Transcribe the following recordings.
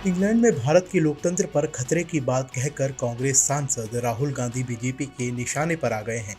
England में भारत के लोकतंत्र पर खतरे की बात कहकर कांग्रेस सांसद राहुल गांधी बीजेपी के निशाने पर आ गए हैं।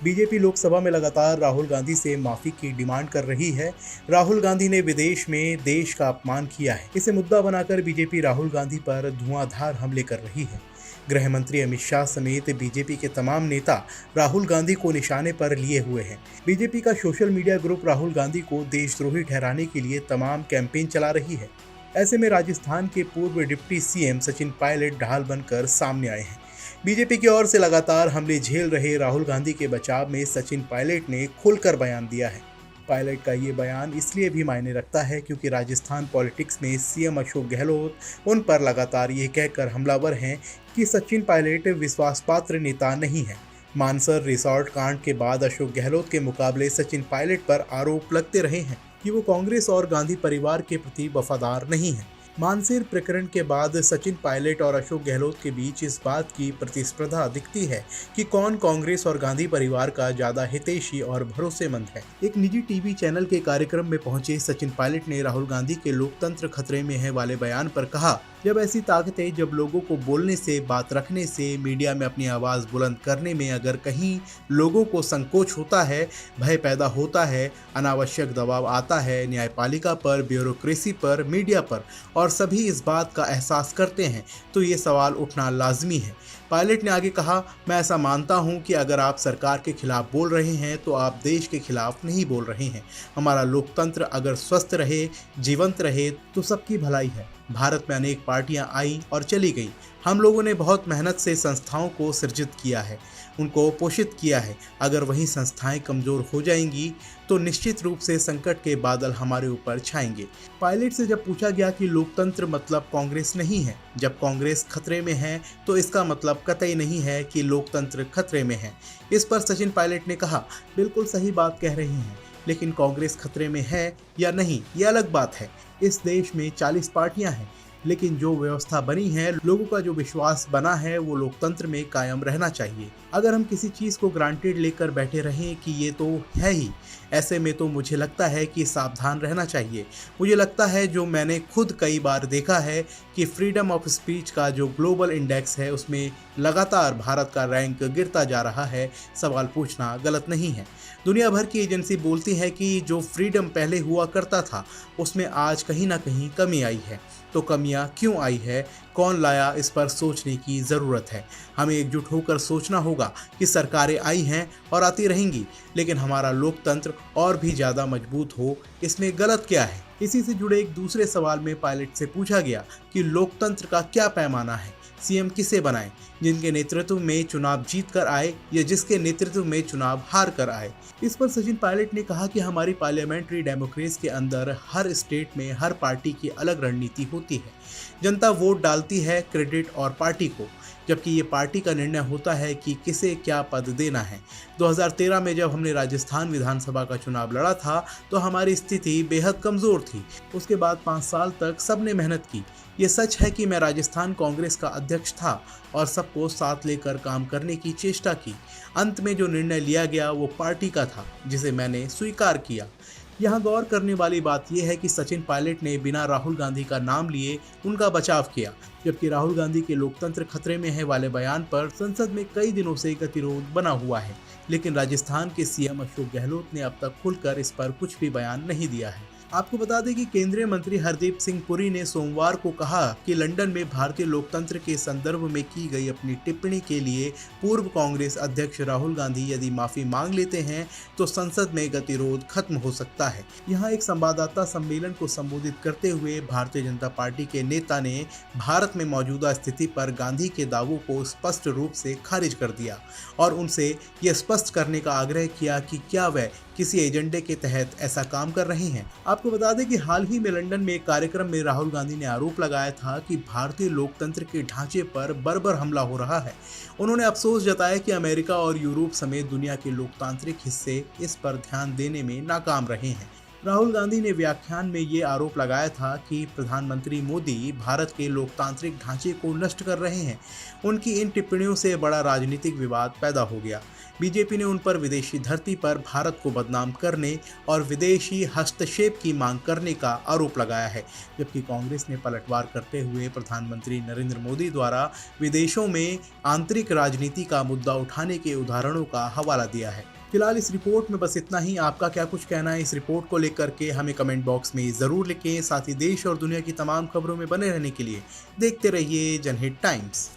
बीजेपी लोकसभा में लगातार राहुल गांधी से माफी की डिमांड कर रही है। राहुल गांधी ने विदेश में देश का अपमान किया है, इसे मुद्दा बनाकर बीजेपी राहुल गांधी पर धुआंधार हमले कर रही है। गृह मंत्री अमित शाह समेत बीजेपी के तमाम नेता राहुल गांधी को निशाने पर लिए हुए हैं। बीजेपी का social media group Rahul Gandhi को देशद्रोही ठहराने के लिए तमाम कैंपेन चला रही है। ऐसे में राजस्थान के पूर्व डिप्टी सीएम सचिन पायलट ढाल बनकर सामने आए हैं। बीजेपी की ओर से लगातार हमले झेल रहे राहुल गांधी के बचाव में सचिन पायलट ने खुलकर बयान दिया है। पायलट का ये बयान इसलिए भी मायने रखता है क्योंकि राजस्थान पॉलिटिक्स में सीएम अशोक गहलोत उन पर लगातार ये कहकर हमलावर हैं कि सचिन पायलट विश्वासपात्र नेता नहीं है। मानसर रिसोर्ट कांड के बाद अशोक गहलोत के मुकाबले सचिन पायलट पर आरोप लगते रहे हैं कि वो कांग्रेस और गांधी परिवार के प्रति वफादार नहीं है। मानसेर प्रकरण के बाद सचिन पायलट और अशोक गहलोत के बीच इस बात की प्रतिस्पर्धा दिखती है कि कौन कांग्रेस और गांधी परिवार का ज्यादा हितैषी और भरोसेमंद है। एक निजी टीवी चैनल के कार्यक्रम में पहुंचे सचिन पायलट ने राहुल गांधी के लोकतंत्र खतरे में है वाले बयान पर कहा, जब ऐसी ताकतें जब लोगों को बोलने से, बात रखने से, मीडिया में अपनी आवाज़ बुलंद करने में अगर कहीं लोगों को संकोच होता है, भय पैदा होता है, अनावश्यक दबाव आता है न्यायपालिका पर, ब्यूरोक्रेसी पर, मीडिया पर और सभी इस बात का एहसास करते हैं तो ये सवाल उठना लाजमी है। पायलट ने आगे कहा, मैं ऐसा मानता हूं कि अगर आप सरकार के खिलाफ बोल रहे हैं तो आप देश के खिलाफ नहीं बोल रहे हैं। हमारा लोकतंत्र अगर स्वस्थ रहे, जीवंत रहे तो सबकी भलाई है। भारत में अनेक पार्टियां आई और चली गई। हम लोगों ने बहुत मेहनत से संस्थाओं को सृजित किया है, उनको पोषित किया है। अगर वही संस्थाएं कमज़ोर हो जाएंगी तो निश्चित रूप से संकट के बादल हमारे ऊपर छाएंगे। पायलट से जब पूछा गया कि लोकतंत्र मतलब कांग्रेस नहीं है, जब कांग्रेस खतरे में है तो इसका मतलब कतई नहीं है कि लोकतंत्र खतरे में है। इस पर सचिन पायलट ने कहा, बिल्कुल सही बात कह रहे हैं, लेकिन कांग्रेस खतरे में है या नहीं ये अलग बात है। इस देश में 40 पार्टियां हैं, लेकिन जो व्यवस्था बनी है, लोगों का जो विश्वास बना है वो लोकतंत्र में कायम रहना चाहिए। अगर हम किसी चीज़ को ग्रांटेड लेकर बैठे रहें कि ये तो है ही, ऐसे में तो मुझे लगता है कि सावधान रहना चाहिए। मुझे लगता है, जो मैंने खुद कई बार देखा है, कि फ्रीडम ऑफ स्पीच का जो ग्लोबल इंडेक्स है उसमें लगातार भारत का रैंक गिरता जा रहा है। सवाल पूछना गलत नहीं है। दुनिया भर की एजेंसी बोलती है कि जो फ्रीडम पहले हुआ करता था उसमें आज कहीं ना कहीं कमी आई है। तो कमियां क्यों आई है, कौन लाया, इस पर सोचने की ज़रूरत है। हमें एकजुट होकर सोचना होगा कि सरकारें आई हैं और आती रहेंगी, लेकिन हमारा लोकतंत्र और भी ज़्यादा मजबूत हो, इसमें गलत क्या है। इसी से जुड़े एक दूसरे सवाल में पायलट से पूछा गया कि लोकतंत्र का क्या पैमाना है, सीएम किसे बनाएं, जिनके नेतृत्व में चुनाव जीत कर आए या जिसके नेतृत्व में चुनाव हार कर आए। इस पर सचिन पायलट ने कहा कि हमारी पार्लियामेंट्री डेमोक्रेसी के अंदर हर स्टेट में हर पार्टी की अलग रणनीति होती है। जनता वोट डालती है क्रेडिट और पार्टी को, जबकि ये पार्टी का निर्णय होता है कि किसे क्या पद देना है। 2013 में जब हमने राजस्थान विधानसभा का चुनाव लड़ा था तो हमारी स्थिति बेहद कमज़ोर थी। उसके बाद 5 साल तक सबने मेहनत की। ये सच है कि मैं राजस्थान कांग्रेस का अध्यक्ष था और सबको साथ लेकर काम करने की चेष्टा की। अंत में जो निर्णय लिया गया वो पार्टी का था, जिसे मैंने स्वीकार किया। यहाँ गौर करने वाली बात यह है कि सचिन पायलट ने बिना राहुल गांधी का नाम लिए उनका बचाव किया, जबकि राहुल गांधी के लोकतंत्र खतरे में है वाले बयान पर संसद में कई दिनों से गतिरोध बना हुआ है। लेकिन राजस्थान के सीएम अशोक गहलोत ने अब तक खुलकर इस पर कुछ भी बयान नहीं दिया है। आपको बता दें कि केंद्रीय मंत्री हरदीप सिंह पुरी ने सोमवार को कहा कि लंदन में भारतीय लोकतंत्र के संदर्भ में की गई अपनी टिप्पणी के लिए पूर्व कांग्रेस अध्यक्ष राहुल गांधी यदि माफी मांग लेते हैं तो संसद में गतिरोध खत्म हो सकता है। यहाँ एक संवाददाता सम्मेलन को संबोधित करते हुए भारतीय जनता पार्टी के नेता ने भारत में मौजूदा स्थिति पर गांधी के दावों को स्पष्ट रूप से खारिज कर दिया और उनसे यह स्पष्ट करने का आग्रह किया कि क्या वह किसी एजेंडे के तहत ऐसा काम कर रहे हैं। आपको बता दें कि हाल ही में लंदन में एक कार्यक्रम में राहुल गांधी ने आरोप लगाया था कि भारतीय लोकतंत्र के ढांचे पर बर्बर हमला हो रहा है। उन्होंने अफसोस जताया कि अमेरिका और यूरोप समेत दुनिया के लोकतांत्रिक हिस्से इस पर ध्यान देने में नाकाम रहे हैं। राहुल गांधी ने व्याख्यान में ये आरोप लगाया था कि प्रधानमंत्री मोदी भारत के लोकतांत्रिक ढांचे को नष्ट कर रहे हैं। उनकी इन टिप्पणियों से बड़ा राजनीतिक विवाद पैदा हो गया। बीजेपी ने उन पर विदेशी धरती पर भारत को बदनाम करने और विदेशी हस्तक्षेप की मांग करने का आरोप लगाया है, जबकि कांग्रेस ने पलटवार करते हुए प्रधानमंत्री नरेंद्र मोदी द्वारा विदेशों में आंतरिक राजनीति का मुद्दा उठाने के उदाहरणों का हवाला दिया है। फिलहाल इस रिपोर्ट में बस इतना ही। आपका क्या कुछ कहना है इस रिपोर्ट को लेकर के हमें कमेंट बॉक्स में ज़रूर लिखें। साथ ही देश और दुनिया की तमाम खबरों में बने रहने के लिए देखते रहिए जनहित टाइम्स।